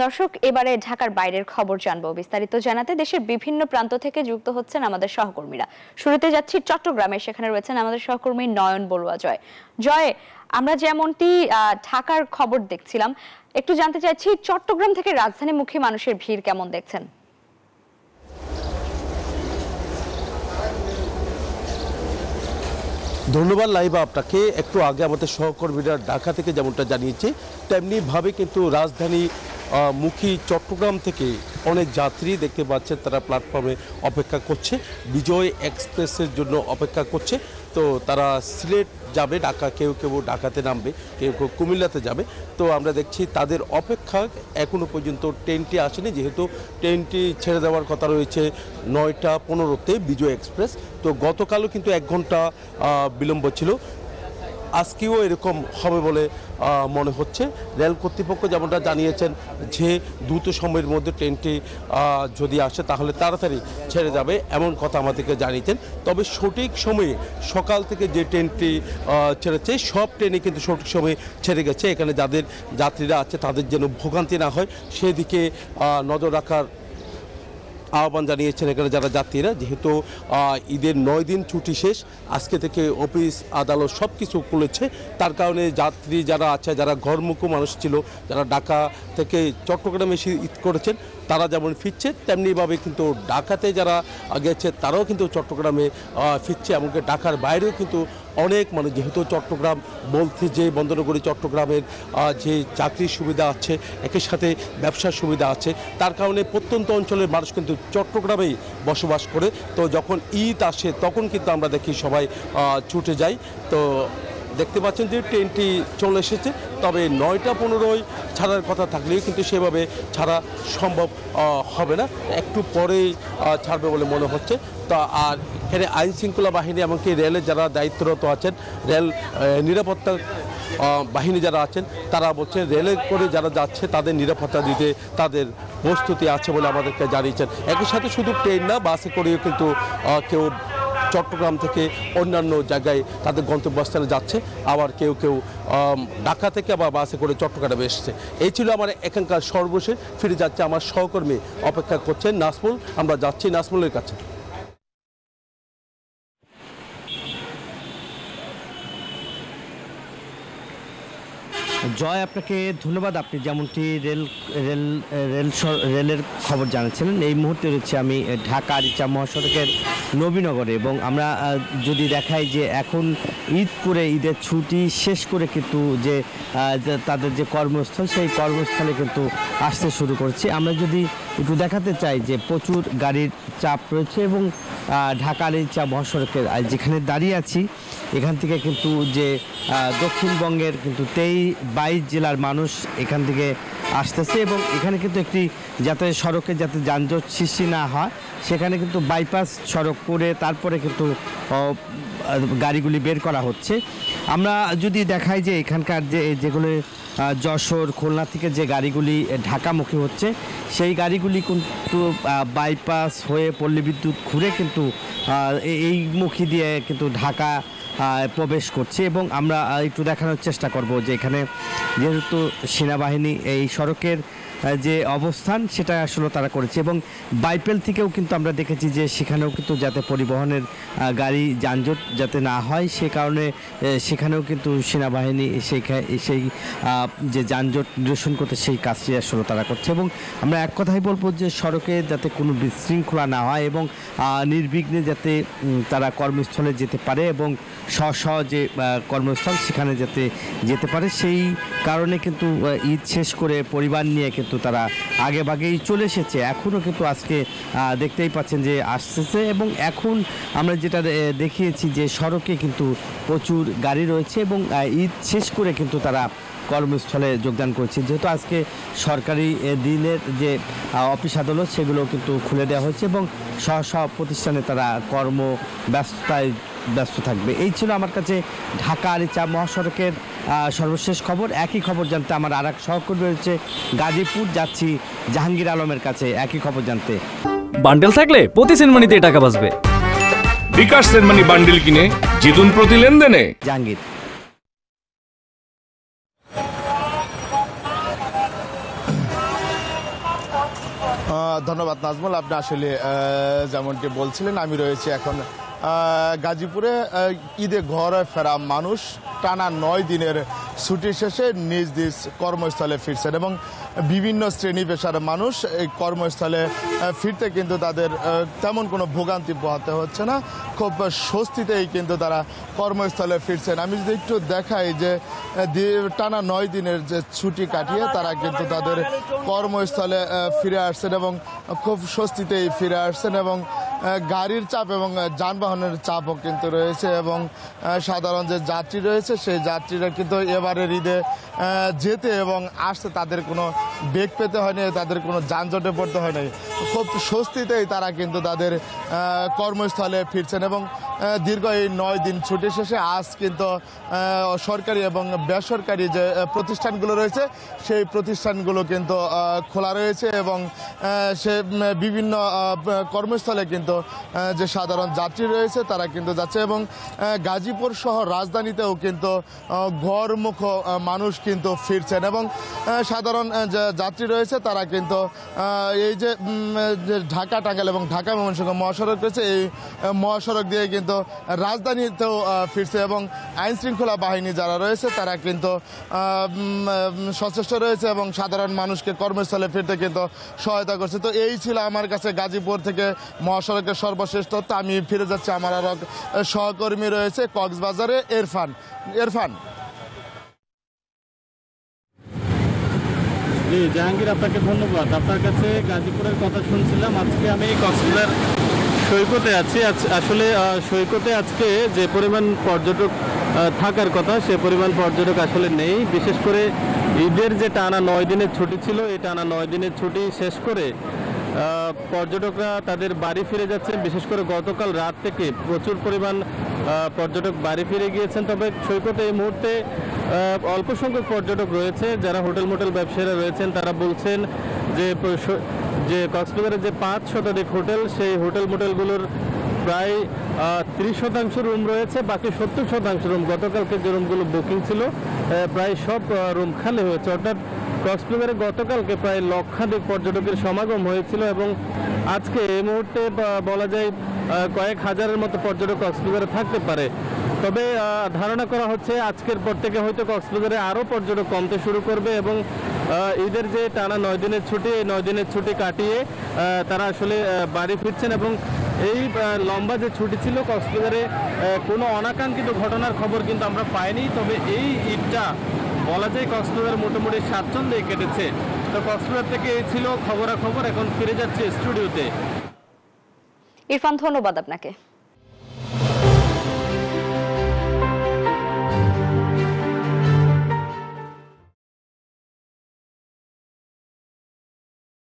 দর্শক, এবারে ঢাকার বাইরের খবর জানবো। বিস্তারিত জানাতে দেশের বিভিন্ন প্রান্ত থেকে যুক্ত হচ্ছেন আমাদের সহকর্মীরা। শুরুতে যাচ্ছি চট্টগ্রামে, সেখানে রয়েছেন আমাদের সহকর্মী নয়ন বড়ুয়া। জয়, আমরা যেমনটি ঢাকার খবর দেখছিলাম, একটু জানতে চাইছি চট্টগ্রাম থেকে রাজধানীমুখী মানুষের ভিড় কেমন দেখছেন? ধন্যবাদ লাইবা আপনাকে। একটু আগে আমাদের সহকর্মীরা ঢাকা থেকে যেমনটা জানিয়েছে, তেমনিভাবে কিন্তু রাজধানী মুখী চট্টগ্রাম থেকে অনেক যাত্রী দেখতে পাচ্ছেন, তারা প্ল্যাটফর্মে অপেক্ষা করছে, বিজয় এক্সপ্রেসের জন্য অপেক্ষা করছে। তো তারা সিলেট যাবে, ঢাকা কেউ কেউ ঢাকাতে নামবে, কেউ কেউ কুমিল্লাতে যাবে। তো আমরা দেখছি তাদের অপেক্ষা এখনও পর্যন্ত ট্রেনটি আসেনি, যেহেতু ট্রেনটি ছেড়ে দেওয়ার কথা রয়েছে 9টা 15-তে বিজয় এক্সপ্রেস। তো গতকালও কিন্তু 1 ঘন্টা বিলম্ব ছিল, আজকেও এরকম হবে বলে মনে হচ্ছে। রেল কর্তৃপক্ষ যেমনটা জানিয়েছেন যে দ্রুত সময়ের মধ্যে ট্রেনটি যদি আসে তাহলে তাড়াতাড়ি ছেড়ে যাবে, এমন কথা আমাদেরকে জানিয়েছেন। তবে সঠিক সময়ে সকাল থেকে যে ট্রেনটি ছেড়েছে, সব ট্রেনে কিন্তু সঠিক সময়ে ছেড়ে গেছে। এখানে যাদের যাত্রীরা আছে তাদের যেন ভোগান্তি না হয় সেদিকে নজর রাখার আহ্বান জানিয়েছেন এখানে যারা যাত্রীরা। যেহেতু ঈদের 9 দিন ছুটি শেষ, আজকে থেকে অফিস আদালত সব কিছু খুলেছে, তার কারণে যাত্রী যারা আছে, যারা ঘরমুখী মানুষ ছিল, যারা ঢাকা থেকে চট্টগ্রামে এসে ঈদ করেছেন, তারা যেমন ফিরছে, তেমনিভাবে কিন্তু ঢাকাতে যারা গেছে তারাও কিন্তু চট্টগ্রামে ফিরছে। এমনকি ঢাকার বাইরেও কিন্তু অনেক মানুষ, যেহেতু চট্টগ্রাম বলতে যে বন্দরনগরী চট্টগ্রামের যে চাকরির সুবিধা আছে, একই সাথে ব্যবসার সুবিধা আছে, তার কারণে প্রত্যন্ত অঞ্চলের মানুষ কিন্তু চট্টগ্রামেই বসবাস করে। তো যখন ঈদ আসে তখন কিন্তু আমরা দেখি সবাই ছুটে যায়। তো দেখতে পাচ্ছেন যে ট্রেনটি চলে এসেছে, তবে 9টা 15 ছাড়ার কথা থাকলেও কিন্তু সেভাবে ছাড়া সম্ভব হবে না, একটু পরেই ছাড়বে বলে মনে হচ্ছে। তা আর এখানে আইন শৃঙ্খলা বাহিনী এমনকি রেলের যারা দায়িত্বরত আছেন, রেল নিরাপত্তা বাহিনী যারা আছেন, তারা বলছেন রেলের করে যারা যাচ্ছে তাদের নিরাপত্তা দিতে তাদের প্রস্তুতি আছে বলে আমাদেরকে জানিয়েছেন। একই সাথে শুধু ট্রেন না, বাসে করেও কিন্তু কেউ চট্টগ্রাম থেকে অন্যান্য জায়গায় তাদের গন্তব্যস্থানে যাচ্ছে, আবার কেউ কেউ ঢাকা থেকে আবার বাসে করে চট্টগ্রামে এসেছে। এই ছিল আমার এখানকার সর্বশেষ। ফিরে যাচ্ছে আমার সহকর্মী, অপেক্ষা করছেন নাজমুল। আমরা যাচ্ছি নাজমুলের কাছে। জয়, আপনাকে ধন্যবাদ। আপনি যেমনটি রেলের খবর জানাচ্ছিলেন, এই মুহূর্তে রয়েছে আমি ঢাকা আরিচা মহাসড়কের নবীনগরে, এবং আমরা যদি দেখাই যে এখন ঈদ করে ঈদের ছুটি শেষ করে কিন্তু যে তাদের যে কর্মস্থল, সেই কর্মস্থলে কিন্তু আসতে শুরু করছে। আমরা যদি একটু দেখাতে চাই যে প্রচুর গাড়ির চাপ রয়েছে, এবং ঢাকা আরিচা মহাসড়কের যেখানে দাঁড়িয়ে আছি এখান থেকে কিন্তু যে দক্ষিণবঙ্গের কিন্তু 22 জেলার মানুষ এখান থেকে আসতেছে, এবং এখানে কিন্তু একটি যাতে সড়কে যাতে যানজট সৃষ্টি না হয় সেখানে কিন্তু বাইপাস সড়ক করে তারপরে কিন্তু গাড়িগুলি বের করা হচ্ছে। আমরা যদি দেখাই যে এখানকার যেগুলো যশোর খুলনা থেকে যে গাড়িগুলি ঢাকামুখী হচ্ছে, সেই গাড়িগুলি কিন্তু বাইপাস হয়ে পল্লী বিদ্যুৎ ঘুরে কিন্তু এই মুখী দিয়ে কিন্তু ঢাকা প্রবেশ করছে। এবং আমরা একটু দেখানোর চেষ্টা করব যে এখানে যেহেতু সেনাবাহিনী এই সড়কের যে অবস্থান সেটা আসলে তারা করেছে, এবং বাইপেল থেকেও কিন্তু আমরা দেখেছি যে সেখানেও কিন্তু যাতে পরিবহনের গাড়ি যানজট যাতে না হয় সে কারণে সেখানেও কিন্তু সেনাবাহিনী সেই যে যানজট নিরসন করতে সেই কাজটি আসলে তারা করছে। এবং আমরা এক কথাই বলবো যে সড়কে যাতে কোনো বিশৃঙ্খলা না হয় এবং নির্বিঘ্নে যাতে তারা কর্মস্থলে যেতে পারে এবং যে কর্মস্থল সেখানে যাতে যেতে পারে, সেই কারণে কিন্তু ঈদ শেষ করে পরিবার নিয়ে কিন্তু তারা আগেভাগেই চলে এসেছে। এখনও কিন্তু আজকে দেখতেই পাচ্ছেন যে আসতেছে, এবং এখন আমরা যেটা দেখিয়েছি যে সড়কে কিন্তু প্রচুর গাড়ি রয়েছে, এবং ঈদ শেষ করে কিন্তু তারা কর্মস্থলে যোগদান করছে। যেহেতু আজকে সরকারি দিনের যে অফিস আদালত সেগুলো কিন্তু খুলে দেওয়া হয়েছে, এবং সব প্রতিষ্ঠানে তারা কর্মব্যস্ততায় ব্যস্ত থাকবে। এই ছিল আমার কাছে ঢাকা আরিচা মহাসড়কের সর্বশেষ খবর। একই খবর জানতে আমার আর এক সহকর্মী রয়েছে গাজীপুর, যাচ্ছি জাহাঙ্গীর আলমের কাছে একই খবর জানতে। বান্ডেল থাকলে প্রতি সেনমানিতে টাকা বাঁচবে। বিকাশ সেনমানি বান্ডেল কিনে জিতুন প্রতি লেনদেনে। জাহাঙ্গীর। ধন্যবাদ নাজমুল। আপনি আসলে যেমনটি বলছিলেন, আমি রয়েছি এখন গাজীপুরে। ঈদে ঘরে ফেরা মানুষ টানা 9 দিনের ছুটি শেষে নিজ নিজ কর্মস্থলে ফিরছেন এবং বিভিন্ন শ্রেণী পেশার মানুষ এই কর্মস্থলে ফিরতে কিন্তু তাদের তেমন কোনো ভোগান্তি পোহাতে হচ্ছে না, খুব স্বস্তিতেই কিন্তু তারা কর্মস্থলে ফিরছেন। আমি যদি একটু দেখাই যে টানা 9 দিনের যে ছুটি কাটিয়ে তারা কিন্তু তাদের কর্মস্থলে ফিরে আসছেন এবং খুব স্বস্তিতেই ফিরে আসছেন এবং গাড়ির চাপ এবং যানবাহনের চাপও কিন্তু রয়েছে এবং সাধারণ যে যাত্রী রয়েছে সেই যাত্রীরা কিন্তু এবারের ঈদে যেতে এবং আসতে তাদের কোনো বেগ পেতে হয়নি, তাদের কোনো যানজটে পড়তে হয়নি, খুব স্বস্তিতেই তারা কিন্তু তাদের কর্মস্থলে ফিরছেন এবং দীর্ঘ এই 9 দিন ছুটি শেষে আজ কিন্তু সরকারি এবং বেসরকারি যে প্রতিষ্ঠানগুলো রয়েছে সেই প্রতিষ্ঠানগুলো কিন্তু খোলা রয়েছে এবং সে বিভিন্ন কর্মস্থলে কিন্তু যে সাধারণ যাত্রী রয়েছে তারা কিন্তু যাচ্ছে এবং গাজীপুর সহ রাজধানীতেও কিন্তু ঘরমুখ মানুষ কিন্তু ফিরছেন এবং সাধারণ যাত্রী রয়েছে তারা কিন্তু এই যে ঢাকা টাঙ্গাইল এবং ঢাকা ময়মনসিংহ মহাসড়ক রয়েছে এই মহাসড়ক দিয়ে কিন্তু রাজধানীতেও ফিরছে এবং আইন শৃঙ্খলা বাহিনী যারা রয়েছে তারা কিন্তু সচেষ্ট রয়েছে এবং সাধারণ মানুষকে কর্মস্থলে ফিরতে কিন্তু সহায়তা করছে। তো এই ছিল আমার কাছে গাজীপুর থেকে মহাসড়কের সর্বশেষ তথ্য। আমি ফিরে যাচ্ছি, আমার আরো সহকর্মী রয়েছে কক্সবাজারে। ইরফান। জি জাহাঙ্গীর, আপনাকে ধন্যবাদ। আপনার কাছে গাজীপুরের কথা শুনছিলাম। আজকে আমি কক্সবাজার সৈকতে আছি। আসলে সৈকতে আজকে যে পরিমাণ পর্যটক থাকার কথা সে পরিমাণ পর্যটক আসলে নেই। বিশেষ করে ঈদের যে টানা 9 দিনের ছুটি ছিল, এই টানা 9 দিনের ছুটি শেষ করে পর্যটকরা তাদের বাড়ি ফিরে যাচ্ছেন। বিশেষ করে গতকাল রাত থেকে প্রচুর পরিমাণ পর্যটক বাড়ি ফিরে গিয়েছেন। তবে সৈকতে এই মুহূর্তে অল্প সংখ্যক পর্যটক রয়েছে। যারা হোটেল মোটেল ব্যবসায়ীরা রয়েছেন তারা বলছেন যে কক্সবাজারের যে 5 শতাধিক হোটেল, সেই হোটেল মোটেলগুলোর প্রায় 30% রুম রয়েছে, বাকি 70% রুম গতকালকে যে রুমগুলো বুকিং ছিল প্রায় সব রুম খালি হয়েছে। অর্থাৎ কক্সবাজারে গতকালকে প্রায় লক্ষাধিক পর্যটকের সমাগম হয়েছিল এবং আজকে এই মুহূর্তে বলা যায় কয়েক হাজারের মতো পর্যটক কক্সবাজারে থাকতে পারে। তবে ধারণা করা হচ্ছে আজকের পর থেকে হয়তো কক্সবাজারে আরও পর্যটক কমতে শুরু করবে এবং ঈদের যে টানা 9 দিনের ছুটি, এই 9 দিনের ছুটি কাটিয়ে তারা আসলে বাড়ি ফিরছেন এবং এই লম্বা যে ছুটি ছিল কক্সবাজারে কোনো অনাকাঙ্ক্ষিত ঘটনার খবর কিন্তু আমরা পাইনি। তবে এই ঈদটা বলা যায় কক্সবাজার মোটামুটি স্বাচ্ছন্দ্যে কেটেছে। তো কক্সবাজার থেকে এই ছিল খবরাখবর। এখন ফিরে যাচ্ছে স্টুডিওতে। ইরফান, ধন্যবাদ আপনাকে।